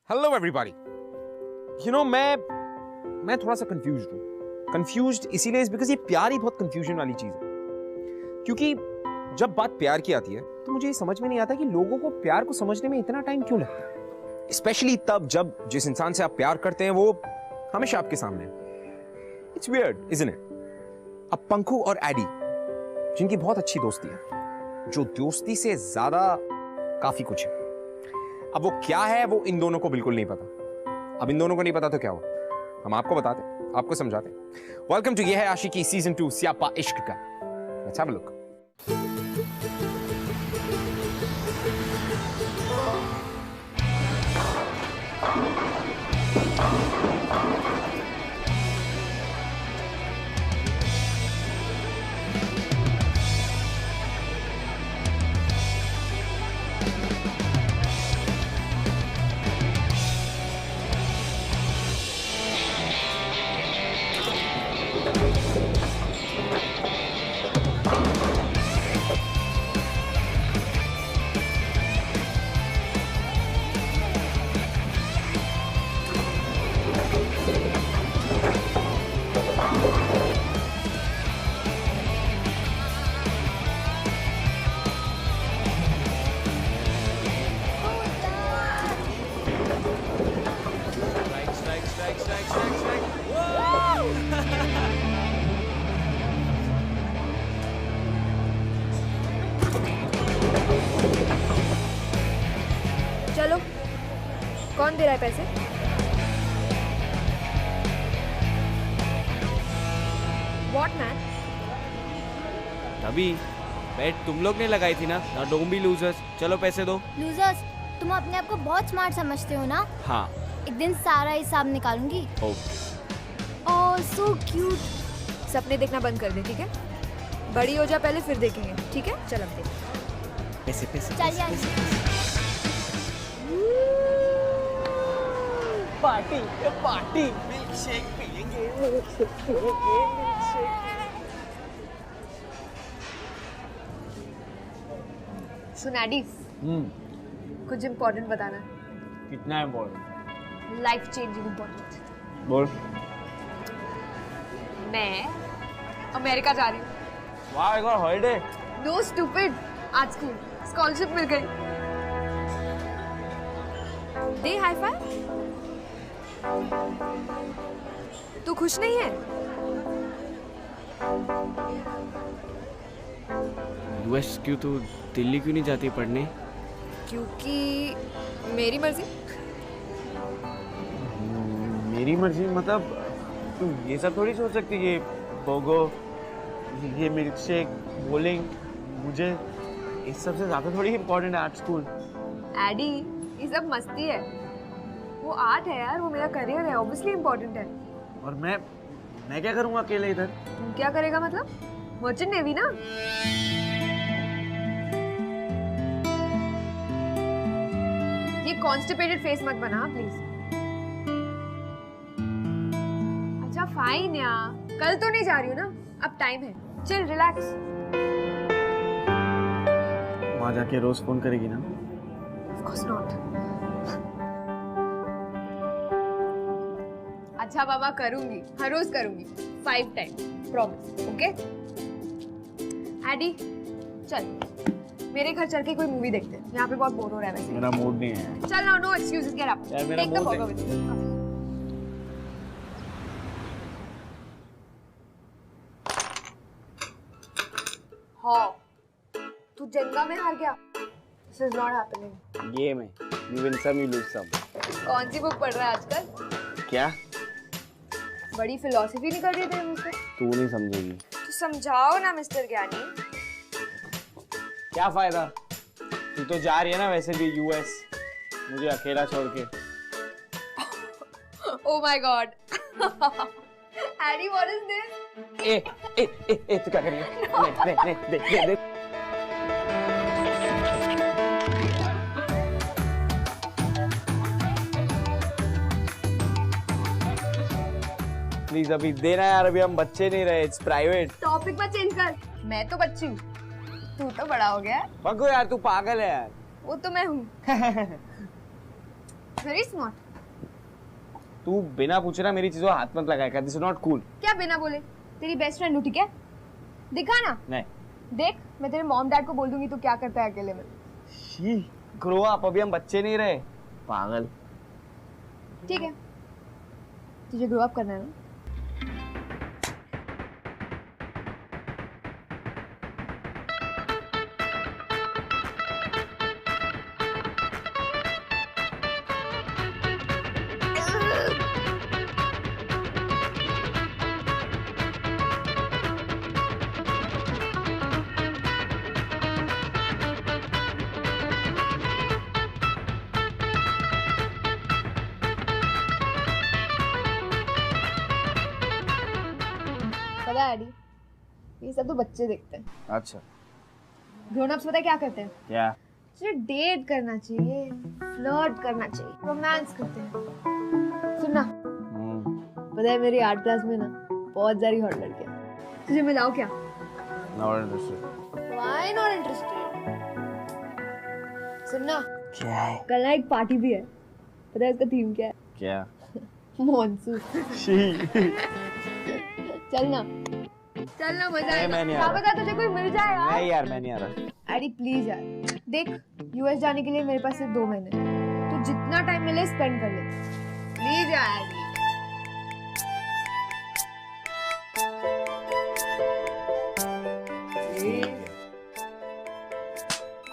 Hello everybody. मैं थोड़ा सा कंफ्यूज्ड हूँ। कंफ्यूज्ड इसीलिए इज बिकॉज ये प्यार ही बहुत कंफ्यूजन वाली चीज है। क्योंकि जब बात प्यार की आती है तो मुझे ये समझ में नहीं आता कि लोगों को प्यार को समझने में इतना टाइम क्यों लगता है, स्पेशली तब जब जिस इंसान से आप प्यार करते हैं वो हमेशा आपके सामने है। It's weird isn't it. अब पंखू और एडी जिनकी बहुत अच्छी दोस्ती है, जो दोस्ती से ज्यादा काफी कुछ है। अब वो क्या है वो इन दोनों को बिल्कुल नहीं पता। अब इन दोनों को नहीं पता तो क्या हुआ, हम आपको बताते, आपको समझाते। वेलकम टू ये है आशिकी सीजन 2 सियापा इश्क का। Let's have a look. चलो, कौन दे रहा है पैसे? What man? तभी बैट तुम लोग ने लगाई थी ना डोंट बी लूजर्स। चलो पैसे दो। लूजर्स, तुम अपने आप को बहुत स्मार्ट समझते हो ना? हाँ। एक दिन सारा हिसाब निकालूंगी। ओह सो क्यूट। सपने देखना बंद कर दे, ठीक है? बड़ी हो जा पहले, फिर देखेंगे, ठीक है? चल अब देख। पैसे पैसे चल यार। पार्टी पार्टी मिल्क शेक पियेंगे। सुन एडी, कुछ इम्पोर्टेंट बताना है। कितना इम्पोर्टेंट? Life changing important. बोल। मैं अमेरिका जा रही हूँ। वाह, एक और हॉलिडे। नो स्टूपिड, आज को स्कॉलरशिप मिल गई। दे हाई फाइव। तू खुश नहीं है? यूएस क्यों? तू दिल्ली क्यों नहीं जाती पढ़ने? क्योंकि मेरी मर्जी। मेरी मर्जी मतलब तुम ये सब थोड़ी सोच सकती। ये बोगो, ये मिल्क शेक, बोलिंग, मुझे इस सब से ज्यादा थोड़ी इम्पोर्टेंट है आर्ट स्कूल। एडी, ये सब मस्ती है। वो आर्ट है यार, वो मेरा करियर है, ऑब्वियसली इम्पोर्टेंट है। और मैं क्या करूँगा अकेले इधर? तुम क्या करेगा मतलब? मर्चेंट नेवी ना? ये कॉन्स्टिपेटेड फेस मत बना प्लीज। अच्छा फाइन यार, कल तो नहीं जा रही हूँ ना, अब टाइम है। Chill, relax. वहाँ जाके रोज फोन करेगी ना? Of course not. अच्छा बाबा, करूंगी, हर रोज करूंगी, 5 टाइम, प्रॉमिस। ओके एडी, चल मेरे घर चल के कोई मूवी देखते हैं। यहाँ पे बहुत बोर हो रहा है वैसे। मेरा मूड नहीं है। चल ना, नो एक्सक्यूजेस, गेट अप। यार मेरा मूड है। हाँ, तू जंगा में हार गया। This is not happening. ये में you win some you lose some। कौन सी बुक पढ़ रहा है आजकल? क्या? बड़ी फिलॉसफी निकल रही है तेरे मुंह से। तू नहीं समझेगी। तो समझाओ ना मिस्टर ज्ञानी। क्या फायदा? तू तो जा रही है ना वैसे भी यूएस, मुझे अकेला छोड़ के। Oh my God. Harry, what is this? तू क्या कर रही है? देख। प्लीज अभी देना यार, अभी हम बच्चे नहीं रहे, इट्स प्राइवेट। टॉपिक मत चेंज कर। मैं तो बच्ची हूँ, तू तो बड़ा हो गया है। पक्को यार, तू पागल है यार। वो तो मैं हूँ। Very smart. तू बिना पूछे ना मेरी चीजों हाथ मत लगाया कर, दिस इज नॉट कूल। क्या बिना बोले? तेरी बेस्ट फ्रेंड हूँ, ठीक है? दिखा ना। नहीं। देख, मैं तेरे मॉम डैड को बोल दूंगी तू क्या करता है अकेले में। शी, ग्रो अप, अभी हम बच्चे नहीं रहे। पागल। ठीक है, तुझे ग्रो अप करना है ना? पता है एडी, ये सब तो बच्चे देखते हैं। अच्छा, ग्रोन अप्स पता है क्या करते हैं? क्या? तुझे डेट करना चाहिए, फ्लर्ट करना चाहिए, रोमांस करते हैं। सुनना, पता है मेरी आर्ट क्लास में ना बहुत सारी हॉट लड़कियां, तुझे मिलाओ क्या? Not interested. Why not interested? सुनना, क्या है? कल ना एक पार्टी भी है, पता है इसका थीम क्या है? क्या? मॉनसून। शी। चलना, चलना, मजा नहीं, आएगा। मैं नहीं आ क्या रहा। पता तुझे कोई मिल जाए यार। नहीं यार, मैं नहीं आ रहा। एडी प्लीज यार, देख यूएस जाने के लिए मेरे पास सिर्फ 2 महीने हैं। तो जितना टाइम मिले स्पेंड कर ले, प्लीज यार AD.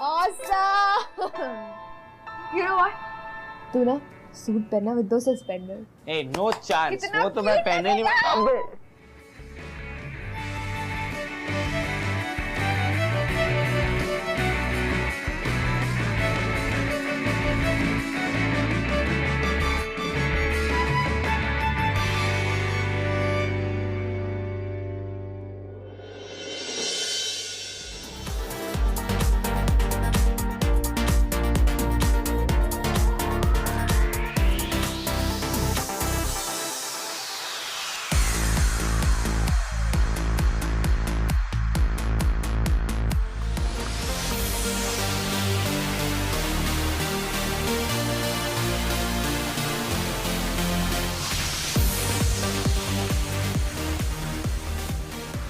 Awesome! You know what? तू ना सूट पहना विद दो सस्पेंडर। ए, नो चांस। कितना वो तो मैं cute पहने नहीं। लगेगा। अबे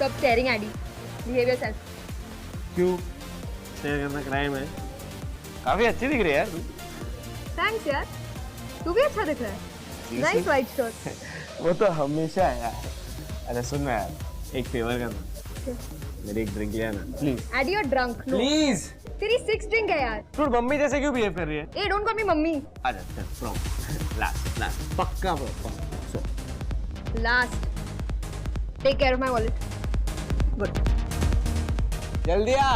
Stop staring, Addy. Behave yourself. क्यों? शेयर करना क्राइम है? काफी अच्छी दिख रही है यार तू। Thanks यार। तू भी अच्छा दिख रहा है। Nice white shirt. वो तो हमेशा है यार। अरे सुन ना यार, एक फेवर करना। मेरी एक ड्रिंक ले आना please. Addy, you're drunk. No. Please. तेरी 6 drink है यार। तू मम्मी जैसे क्यों बिहेव कर रही है? Hey, don't call me mummy. आजा चल, प्रॉमिस। लास्ट पक्का सो Last. Take care of my wallet. Good. जल्दी आ।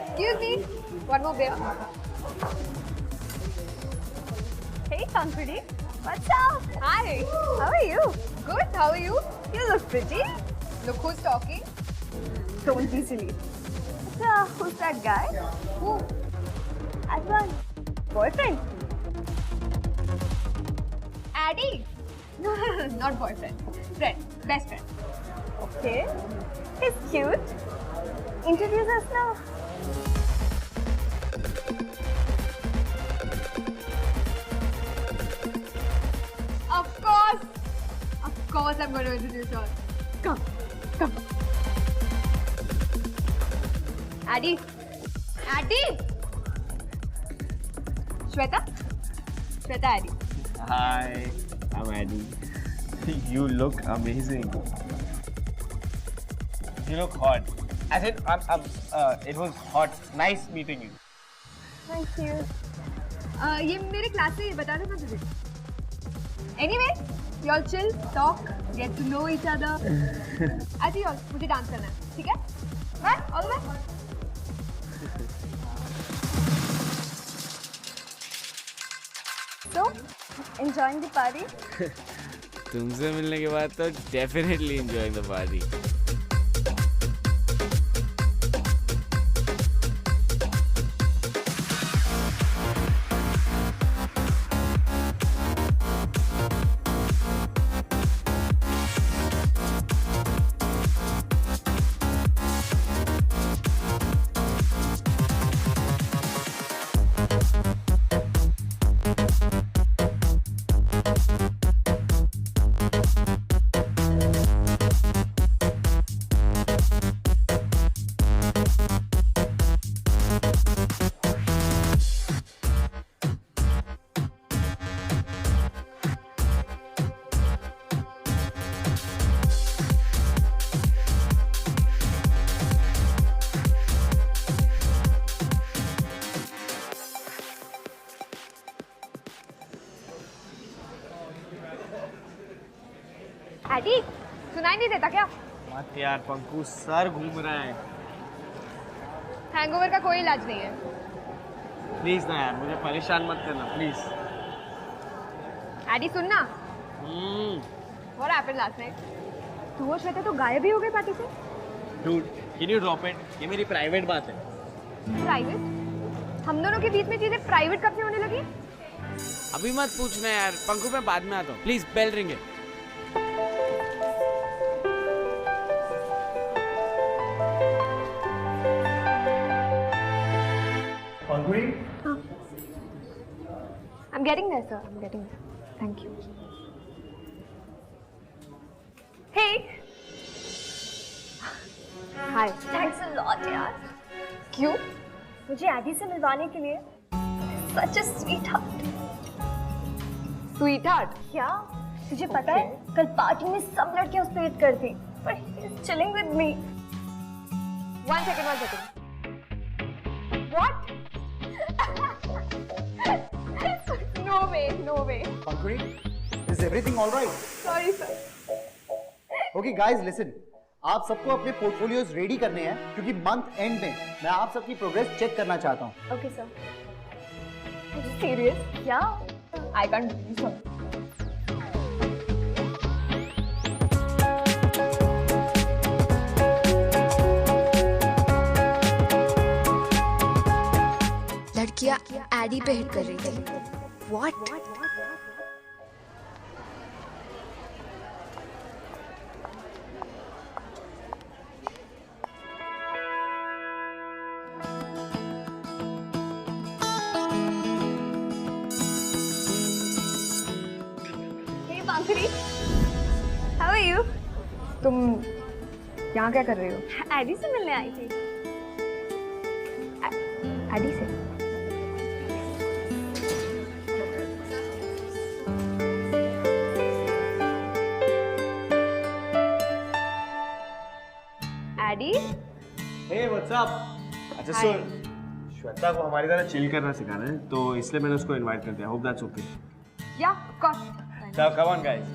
Excuse me. One more beer. Hey, Pankudi. What's up? Hi. How are you? Good. How are you? You look pretty. Look who's talking. Don't be silly. So, who's that guy? Who? Advan. Boyfriend? Addy. No, not boyfriend. Friend. Best friend. Okay. He's cute. Introduce us now. Of course. Of course I'm going to introduce her. Come. Come. Addy. Addy. Shweta. Shweta Addy. Hi, I'm Addy. You look amazing. You look hot. As in, it was hot. Nice meeting you. Thank you. ये मेरे class से बता देना तुझे. Anyway, you all chill, talk, get to know each other. ऐसे ही all, मुझे dance करना है, ठीक है? Bye, all the best. So, enjoying the party? तुमसे मिलने के बाद तो definitely enjoying the party. Eddie सुनाई नहीं देता क्या? मत यार पंकु, सर घूम रहा है। हैंगओवर का कोई इलाज नहीं है। प्लीज ना यार, मुझे परेशान मत करना प्लीज। एडी सुनना। What happened last night? तू और श्वेता तो गायब ही हो गए पार्टी से। Dude, can you drop it? ये मेरी प्राइवेट बात है। प्राइवेट? हम दोनों के बीच में चीजें प्राइवेट कब से होने लगी? अभी मत पूछना यार पंकु, मैं बाद में आता हूँ। Please bell ring. I'm getting there, sir. I'm getting there. Thank you. Hey. Hi. Thanks a lot यार, क्यों? मुझे एडी से मिलवाने के लिए। सच अ स्वीट हार्ट। Sweetheart. क्या तुझे पता है कल पार्टी में सब लड़कियां उस पे हिट करती, पर he is chilling with me. One second. What? No way. Pankuri, is everything all right? Sorry, sir. Okay, guys, listen. आप सबको अपने पोर्टफोलियोज रेडी करने हैं क्योंकि मंथ एंड में मैं आप सबकी प्रोग्रेस चेक करना चाहता हूँ। Okay sir. Are you serious? क्या? I can't believe so. लड़कियां एडी पे हिट कर रही थी। What? Hey Pankhuri, how are you? तुम यहाँ क्या कर रही हो? एडी से मिलने आई थी। एडी से? एडी? Hey, what's up? अच्छा सुन, श्वेता को हमारी तरह चिल करना सिखाना है, तो इसलिए मैंने उसको इनवाइट कर दिया। Hope that's okay. Yeah, of course. So come on guys.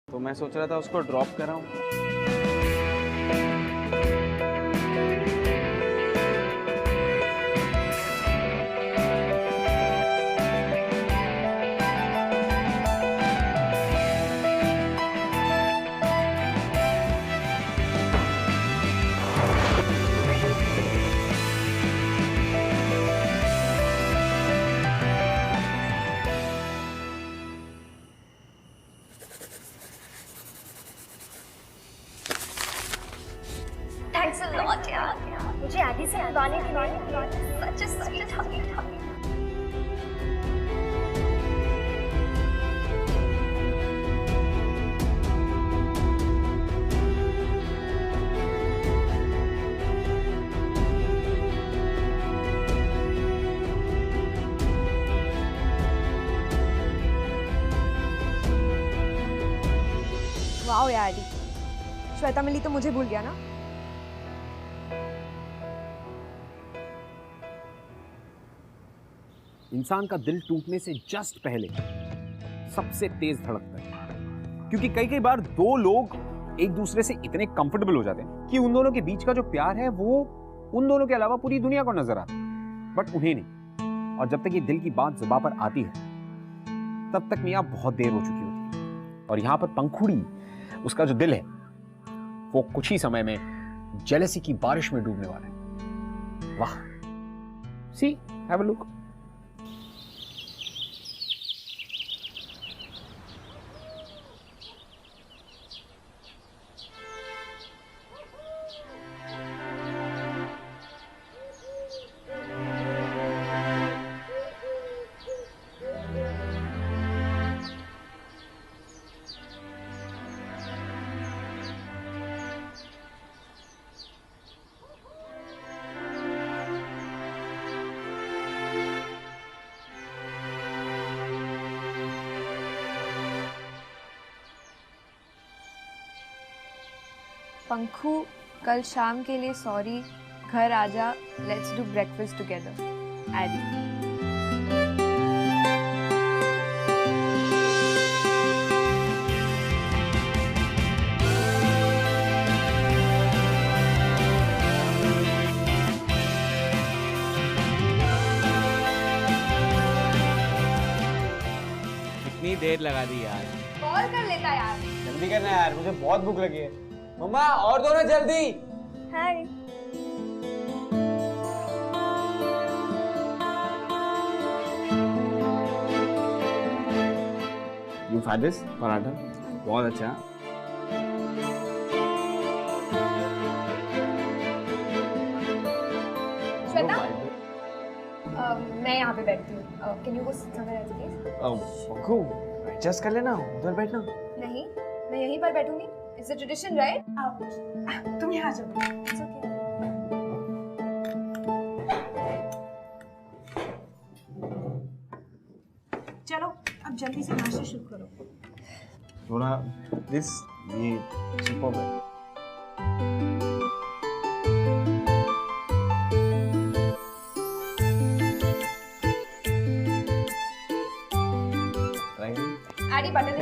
तो मैं सोच रहा था उसको ड्रॉप कराऊं। से निभाने के लिए सच हगी। वाओ यार, श्वेता मिली तो मुझे भूल गया ना। इंसान का दिल टूटने से जस्ट पहले सबसे तेज धड़कता है, क्योंकि कई बार दो लोग एक दूसरे से इतने कंफर्टेबल हो जाते हैं कि उन दोनों के बीच का जो प्यार है वो उन दोनों के अलावा पूरी दुनिया को नजर आता है, बट उन्हें नहीं। और जब तक ये दिल की बात जुबान पर आती है तब तक मियां बहुत देर हो चुकी होती है। और यहां पर पंखुड़ी, उसका जो दिल है, वो कुछ ही समय में जेलसी की बारिश में डूबने वाला है। वाह, सी, हैव अ लुक। पंखू, कल शाम के लिए सॉरी, घर आजा, let's do breakfast together. Eddie. इतनी देर लगा दी यार। कॉल कर लेता यार। जल्दी करना यार, मुझे बहुत भूख लगी है। मम्मा और दो ना जल्दी। हाय। You had this पराठा बहुत अच्छा। श्वेता, मैं यहाँ पे बैठती हूँ। Can you go somewhere else please? Pankhu, adjust कर लेना, उधर बैठना। नहीं, मैं यहीं पर बैठूंगी। It's a tradition, right? तुम यहाँ जाओ। It's okay. चलो अब जल्दी से नाश्ता शुरू करो। थोड़ा दिस ये सुपर है। Add butter.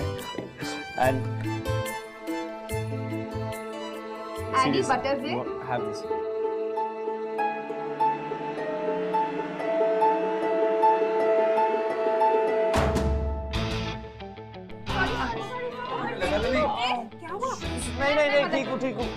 And Add butter से। have this. क्या हुआ? नहीं ठीक हूँ।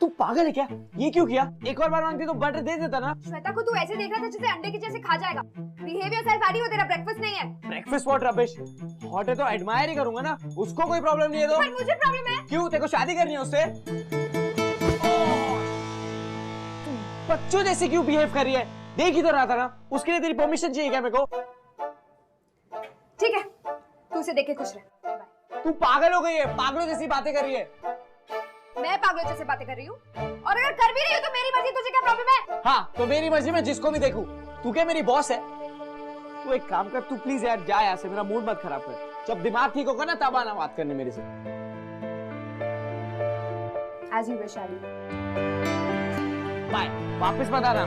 तू पागल है क्या? ये क्यों किया? एक और बार मांगती तो बटर दे देता ना। श्वेता को तू ऐसे देख रहा था जैसे अंडे के जैसे खा जाएगा। Behave yourself, आदि, वो तेरा ब्रेकफास्ट नहीं है। Breakfast what rubbish. हॉट है तो एडमायर ही करूंगा ना, उसको कोई प्रॉब्लम नहीं है तो। पर मुझे प्रॉब्लम है। क्यों? तेरे को शादी करनी है उससे? बच्चों जैसे क्यों बिहेव कर रही है? देख ही तो रहा था ना, उसके लिए तेरी परमिशन चाहिए क्या मेरे को? ठीक है, तू उसे देख के खुश रह। बाय। तू पागल हो गई है, पागलों जैसी बातें कर रही है। मैं पागलों जैसे बातें कर रही हूँ, और अगर कर भी रही हूँ तो मेरी मर्जी, तुझे क्या प्रॉब्लम है? हाँ, तो मेरी मर्जी में जिसको भी देखूं। तू क्या मेरी बॉस है? तू एक काम कर, तू प्लीज यार जा यहाँ से, मेरा मूड मत खराब कर। जब दिमाग ठीक होगा ना तब आना बात करने मेरे से। As you wish, आदि। बाय, वापस मत आना।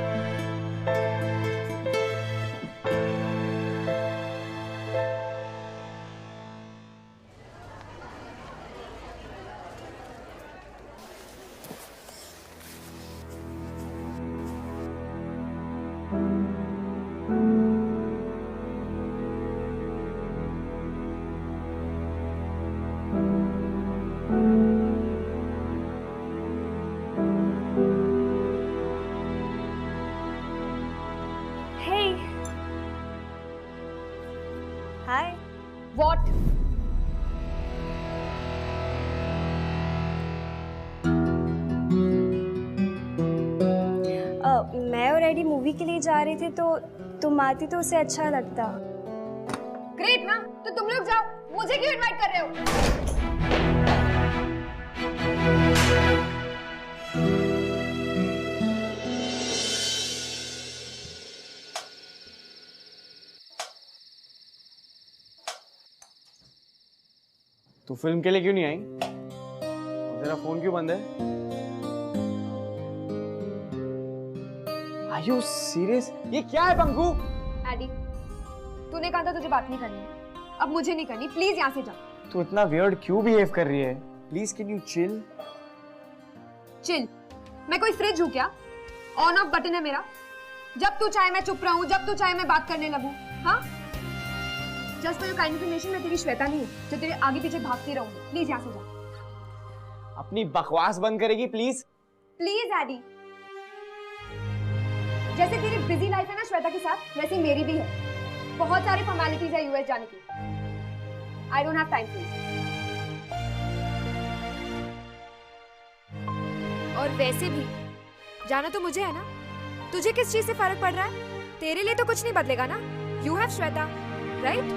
हाय। What? मैं और एडी मूवी के लिए जा रहे थे तो तुम आती तो उसे अच्छा लगता। ग्रेट ना, तो तुम लोग जाओ, मुझे क्यों इनवाइट कर रहे हो? तू फिल्म के लिए क्यों नहीं आई? और तेरा फोन क्यों बंद है? Are you serious? ये क्या है पंकु? एडी, तूने कहा था तुझे बात नहीं करनी, अब मुझे नहीं करनी, प्लीज यहाँ से जा। तू इतना वियर्ड क्यों बिहेव कर रही है? Please can you chill? Chill? मैं कोई फ्रिज हूँ क्या? ऑन ऑफ बटन है मेरा, जब तू चाहे मैं चुप रहूं, जब तू चाहे मैं बात करने लगूं। हाँ, just for your kind information, मैं तेरी श्वेता नहीं हूँ जो तेरे आगे पीछे भागती रहूंगी। प्लीज यहाँ से जा। अपनी बकवास बंद करेगी प्लीज? प्लीज एडी, जैसे तेरी बिजी लाइफ है ना श्वेता के साथ, वैसे मेरी भी है। बहुत सारी फॉर्मेलिटीज है यूएस जाने की। I don't have time for you. और वैसे भी जाना तो मुझे है ना, तुझे किस चीज से फर्क पड़ रहा है? तेरे लिए तो कुछ नहीं बदलेगा ना। You have Shweta, right?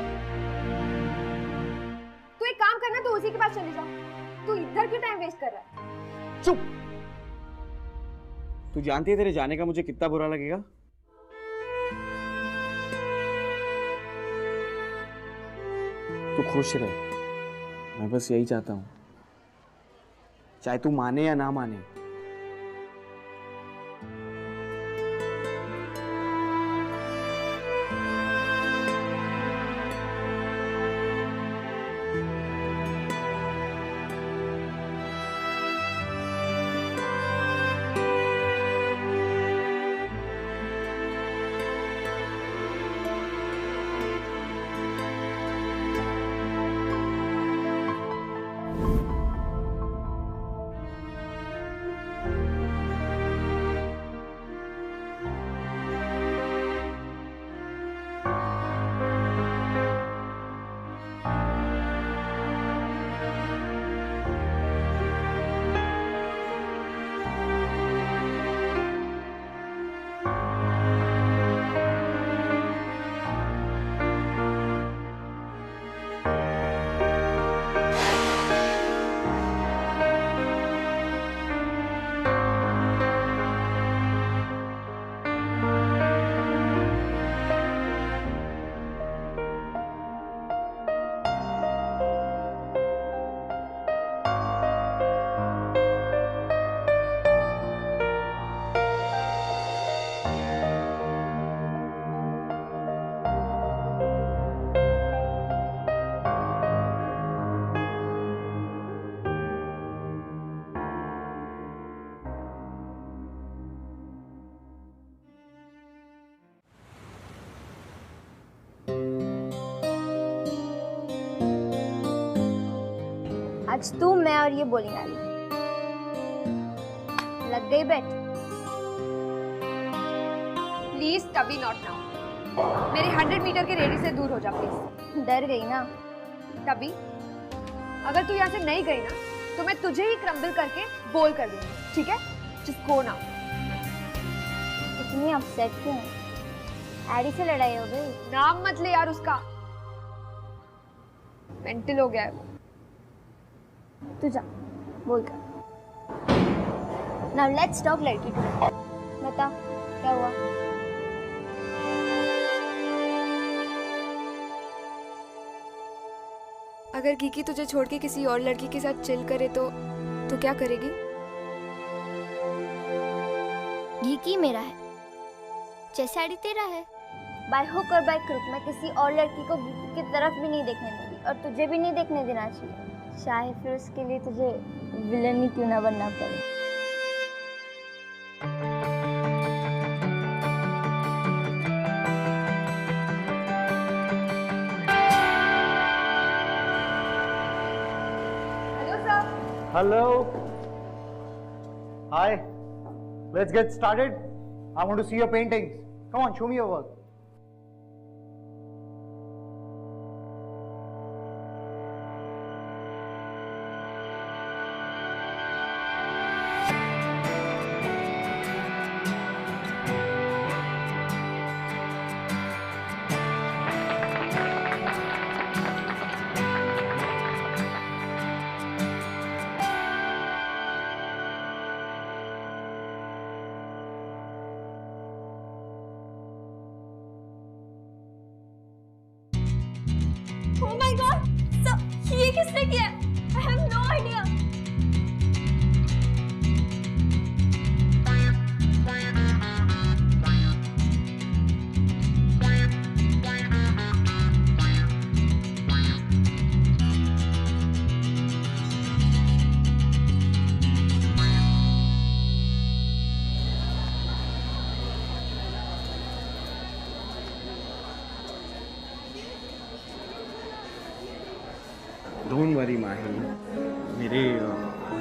तू एक काम करना, तू उसी के पास चले जा। तू इधर क्यों टाइम वेस्ट कर रहा है? चुप। तू जानती है तेरे जाने का मुझे कितना बुरा लगेगा? तू खुश रहे, मैं बस यही चाहता हूं, चाहे तू माने या ना माने। आज तू, मैं और ये बोलिंग आली। लग गई बेट? प्लीज कभी नॉट नाउ। मेरे 100 मीटर के रेडियस से दूर हो जा प्लीज। डर गई ना? तभी अगर तू यहाँ से नहीं गई ना, तो मैं तुझे ही क्रम्बल करके बोल कर दूंगी, ठीक है? Just go now. इतनी अपसेट क्यों? एडी से लड़ाई हो गई? नाम मत ले यार उसका, मेंटल हो गया है वो। तू जा, बोल कर। नाउ लेट्स टॉक लड़की टू। बता क्या हुआ? अगर कीकी तुझे छोड़ के किसी और लड़की के साथ चिल करे तो तू क्या करेगी? कीकी मेरा है, जैसे एडी तेरा है। बाय हुक और बाय क्रुक मैं किसी और लड़की को कीकी की तरफ भी नहीं देखने दूंगी, और तुझे भी नहीं देखने देना चाहिए, चाहे फिर उसके लिए तुझे विलन ही क्यों ना बनना पड़े। Hello sir. Hello. Hi. Let's get started. I want to see your paintings. Come on, show me your work. किसने किया? I have no idea. Don't worry Mahi, मेरे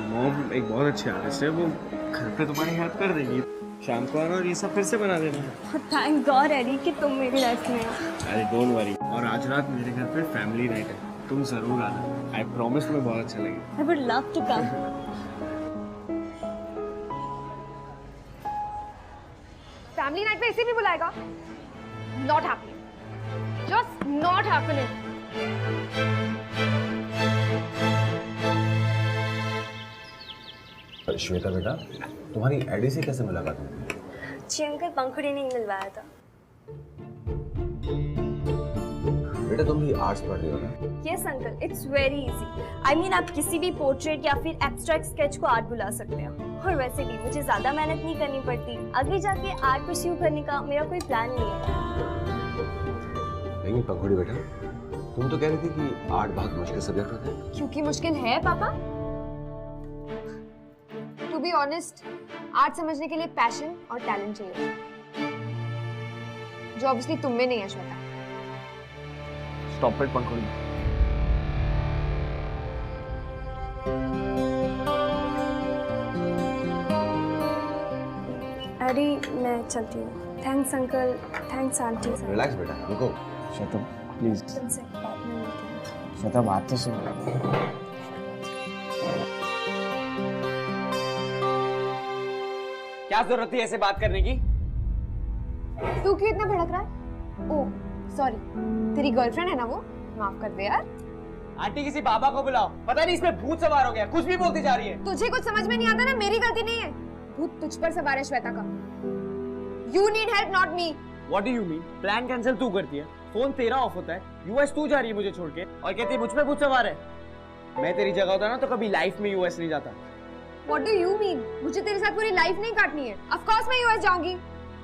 मॉम एक बहुत अच्छे आर्टिस्ट है, वो घर पे तुम्हारी हेल्प कर देगी। शाम को आना और ये सब फिर से बना देना। थैंक गॉड एडी कि तुम मेरी लाइफ में हो। अरे डोंट वरी, और आज रात मेरे घर पे फैमिली नाइट है, तुम जरूर आना। आई प्रॉमिस तुम्हें बहुत अच्छा लगेगा। I would love to come. Family night पे इसे भी बुलाएगा? Not happening, just not happening. Shweta बेटा, तुम्हारी एडी से कैसे मुलाकात हुई? जी अंकल, पंखुड़ी ने मिलवाया था। बेटा तुम भी आर्ट्स पढ़ रही हो ना? Yes uncle, it's very easy. I mean आप किसी भी पोर्ट्रेट या फिर एब्स्ट्रैक्ट स्केच को आर्ट बुला सकते हैं। और वैसे भी मुझे ज्यादा मेहनत नहीं करनी पड़ती। आगे जाके आर्ट परस्यू करने का मेरा कोई प्लान नहीं है। नहीं पंखुड़ी बेटा, तुम तो कह रही थी कि आर्ट बहुत मुश्किल सब्जेक्ट होता है। क्योंकि मुश्किल है पापा। टू बी ऑनेस्ट, आर्ट समझने के लिए पैशन और टैलेंट चाहिए, जो ऑब्वियसली तुम में नहीं है श्वेता। स्टॉप इट पंखुड़ी। अरे मैं चलती हूँ। Thanks uncle, thanks aunty. Relax बेटा, रुको। श्वेता प्लीज, तुमसे बात में मिलती हूँ। श्वेता बात तो सुन। क्या जरूरत थी ऐसे बात करने की? तू क्यों इतना भड़क रहा है? ओह सॉरी, तेरी गर्लफ्रेंड है ना वो? माफ कर दे यार। आंटी किसी बाबा को बुलाओ, पता नहीं इसमें भूत सवार हो गया, कुछ भी बोलती जा रही है। तुझे कुछ समझ में नहीं आता ना, मेरी गलती नहीं है, भूत तुझ पर सवार है श्वेता का। You need help not me. What do you mean? Plan cancel तू करती है, फोन तेरा ऑफ होता है, यूएस तू जा रही है मुझे छोड़ के और कहती है मुझ पे भूत सवार है। मैं तेरी जगह होता ना तो कभी लाइफ में यूएस नहीं जाता। What do you mean? मुझे तेरे साथ पूरी लाइफ नहीं काटनी है। Of course मैं यूएस जाऊंगी।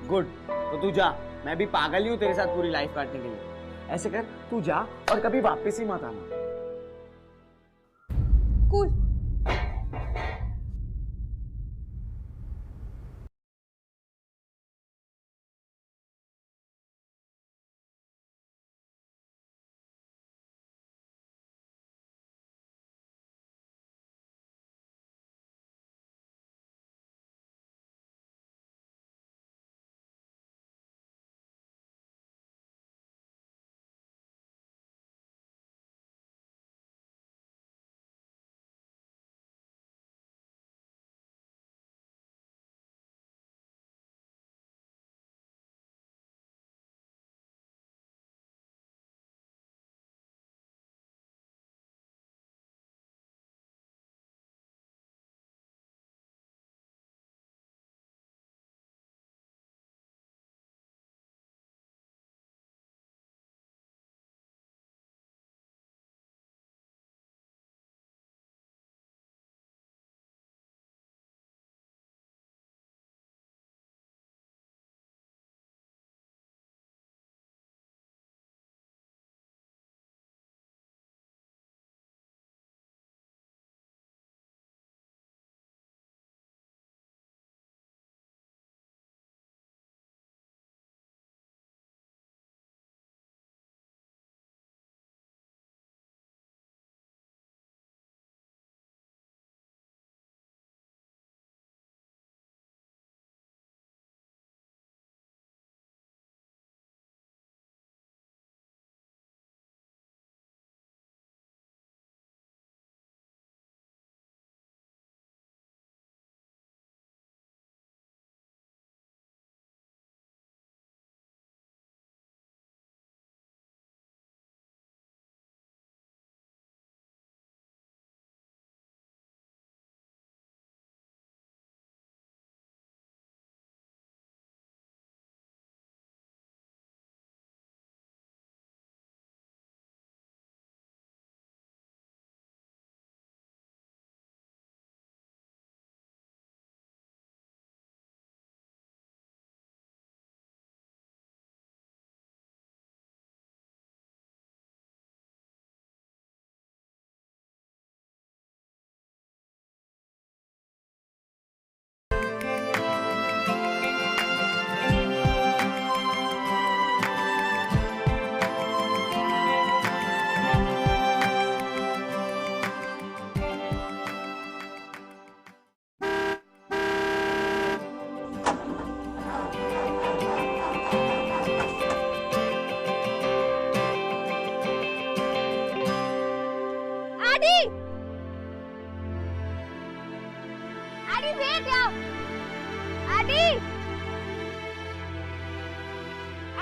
गुड, तो तू जा, मैं भी पागल ही हूँ तेरे साथ पूरी लाइफ काटने के लिए। ऐसे कर, तू जा और कभी वापस ही मत आना। Cool.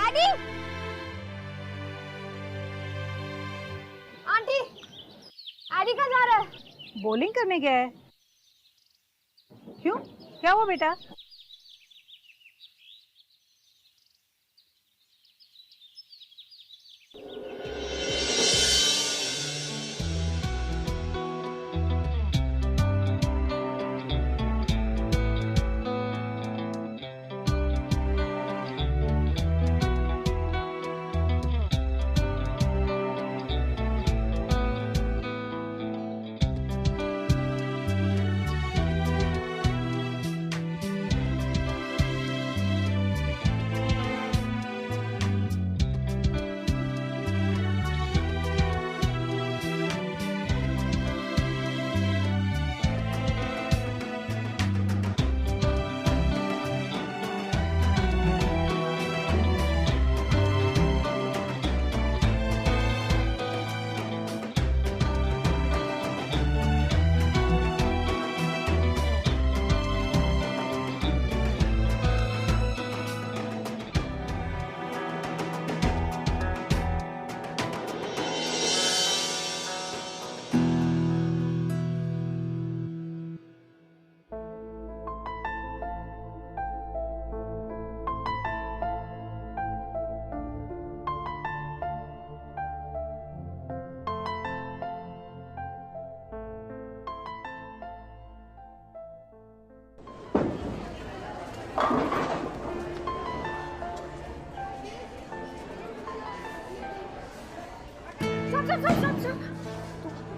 एडी! आंटी, एडी कहाँ जा रहा है? बॉलिंग करने गया है। क्यों, क्या हुआ बेटा?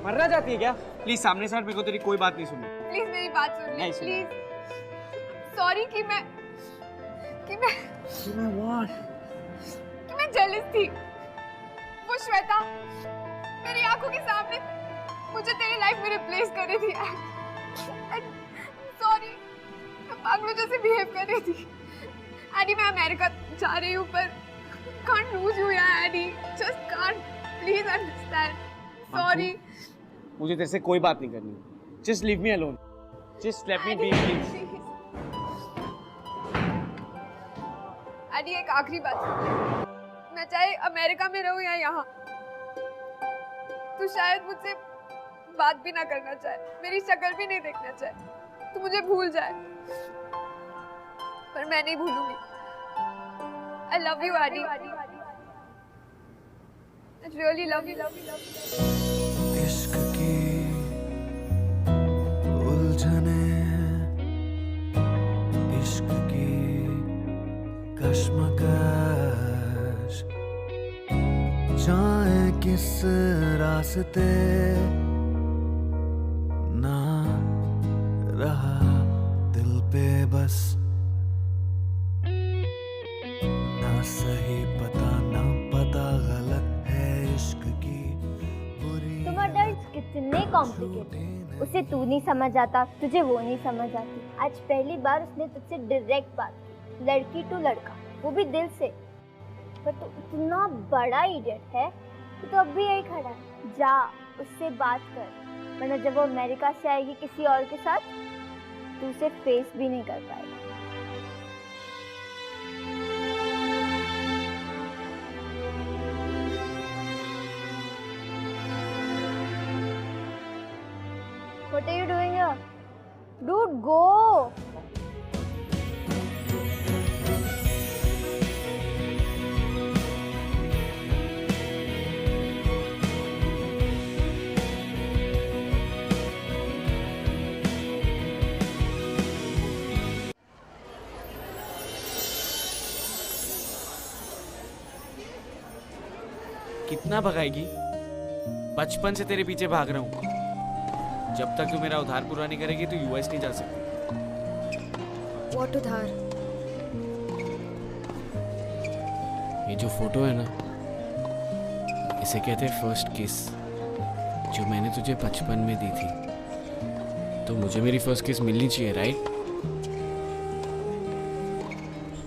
मरना चाहती है क्या? प्लीज सामने से हट, मेरे को तेरी कोई बात नहीं सुननी। प्लीज मेरी बात सुन ले, नहीं सुनना। प्लीज। सॉरी कि मैं जेलस थी। वो श्वेता मेरी आंखों के सामने मुझे तेरी लाइफ में रिप्लेस कर रही थी। सॉरी, मैं पागलों जैसे बिहेव कर रही थी। एडी, मैं अमेरिका जा रही हूँ पर can't lose you यार AD, just can't, please understand, sorry। मुझे तेरे से कोई बात नहीं करनी। Just leave me alone. Just let me be, please. Eddie, एक आखिरी बात सुन। मैं चाहे अमेरिका में रहूं या यहाँ, तू शायद मुझसे बात भी ना करना चाहे, मेरी शक्ल भी नहीं देखना चाहे, तू मुझे भूल जाए, पर मैं नहीं भूलूंगी। I love you, Adi. I really love you. इश्क की उलझने, इश्क की कश्मकश, जाए किस रास्ते ना रहा दिल पे बस, ना सही पता ना पता गलत है इश्क की बुरी। तुम्हारा दर्द कितने कॉम्प्लिकेटेड, उसे तू नहीं समझ आता, तुझे वो नहीं समझ आती। आज पहली बार उसने तुझसे डायरेक्ट बात की, लड़की टू लड़का, वो भी दिल से। पर तू इतना बड़ा इडियट है कि तो अब भी यही खड़ा है। जा उससे बात कर, वरना जब वो अमेरिका से आएगी किसी और के साथ, तू उसे फेस भी नहीं कर पाएगा। What are you doing here? Dude, go! कितना भगाएगी? बचपन से तेरे पीछे भाग रहा हूँ। जब तक तू मेरा उधार पूरा नहीं करेगी तो यूएस नहीं जा सकती। What उधार? ये जो फोटो है ना, इसे कहते हैं फर्स्ट किस, जो मैंने तुझे बचपन में दी थी। तो मुझे मेरी फर्स्ट किस मिलनी चाहिए, राइट?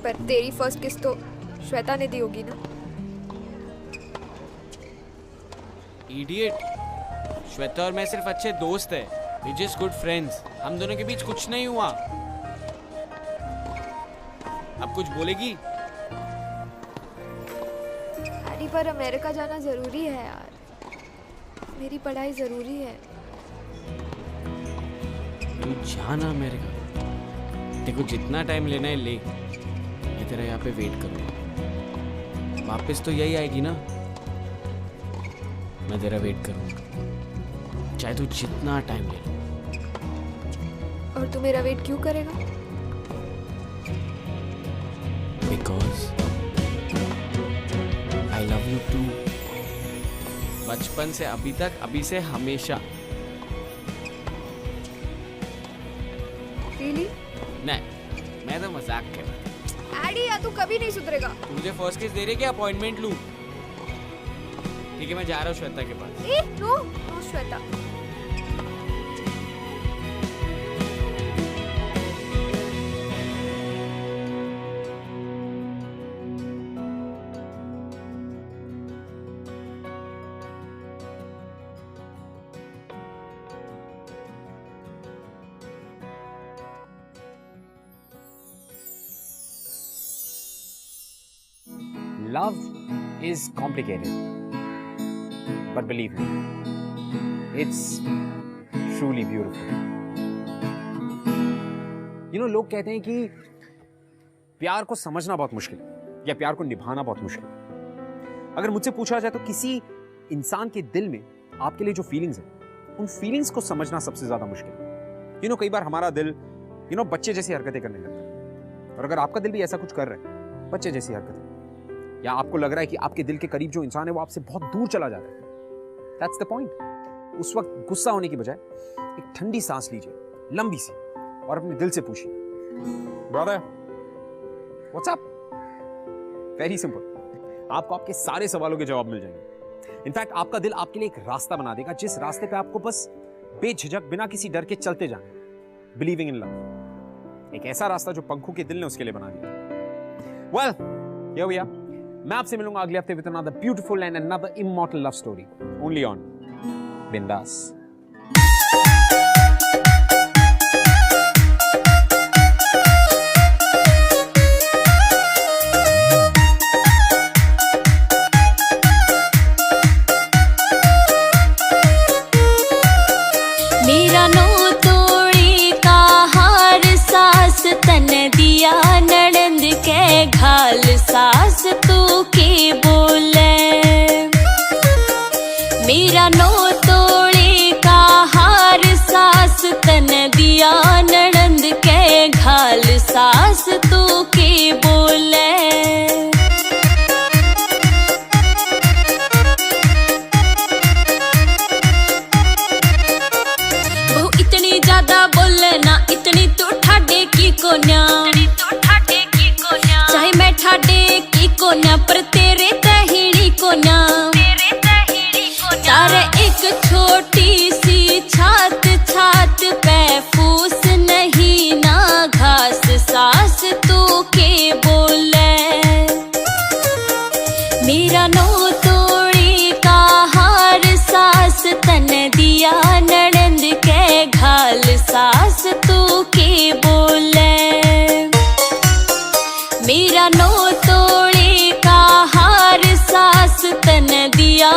पर तेरी फर्स्ट किस तो श्वेता ने दी होगी ना? इडियट, श्वेता और मैं सिर्फ अच्छे दोस्त हैं, वी जस्ट गुड फ्रेंड्स। हम दोनों के बीच कुछ नहीं हुआ। अब कुछ बोलेगी? पर अमेरिका जाना ज़रूरी है यार, मेरी पढ़ाई ज़रूरी है। तू जाना अमेरिका, देखो जितना टाइम लेना है ले, मैं तेरा यहाँ पे वेट करूँगा। वापस तो यही आएगी ना, मैं तेरा वेट करूँगा, चाहे तू जितना टाइम ले लो। और तू मेरा वेट क्यों करेगा? Because I love you too. बचपन से अभी तक, अभी से हमेशा। Really? नहीं, मैं तो मजाक कर रहा। एडी या तू कभी नहीं सुधरेगा। मुझे फर्स्ट केस दे रही क्या अपॉइंटमेंट लूं? ठीक है मैं जा रहा हूँ श्वेता के पास। No no Shweta. Love is complicated, but believe me, it's truly beautiful. You know, लोग कहते हैं कि प्यार को समझना बहुत मुश्किल है या प्यार को निभाना बहुत मुश्किल है। अगर मुझसे पूछा जाए तो किसी इंसान के दिल में आपके लिए जो फीलिंग्स हैं, उन फीलिंग्स को समझना सबसे ज्यादा मुश्किल है। You know, कई बार हमारा दिल बच्चे जैसी हरकतें करने लगता है, और अगर आपका दिल भी ऐसा कुछ कर रहा है, बच्चे जैसी हरकतें, या आपको लग रहा है कि आपके दिल के करीब जो इंसान है वो आपसे बहुत दूर चला जा रहा है, दैट्स द पॉइंट। उस वक्त गुस्सा होने की बजाय एक ठंडी सांस लीजिए, लंबी सी, और अपने दिल से पूछिए, brother what's up? Very simple, आपको आपके सारे सवालों के जवाब मिल जाएंगे। इनफैक्ट आपका दिल आपके लिए एक रास्ता बना देगा, जिस रास्ते पे आपको बस बेझिझक बिना किसी डर के चलते जाना, बिलीविंग इन लव। एक ऐसा रास्ता जो पंखू के दिल ने उसके लिए बना दिया। Well, here we are. मैं आपसे मिलूंगा अगले हफ्ते with another beautiful and another immortal love story only on बिंदास। मेरा नो तोड़ी का हार सास तन दिया नड़ंद के घाल सास तू के बोले। मेरा नो तोड़ी का हार सास तन दिया नड़ंद के घाल सास तू के बोले। इतनी तो ठाडे की कोन्या, चाहे मैं ठाडे की कोन्या पर तेरे तहिड़ी कोन्या। तारे एक छोटी सी छात छात पे फूस नहीं ना घास सास तू के बोले। मेरा नो तोड़ी का हार सास तन दिया नड़ंद के घाल सास तू के बोले। मेरा नो तोड़ी का हार सास तन दिया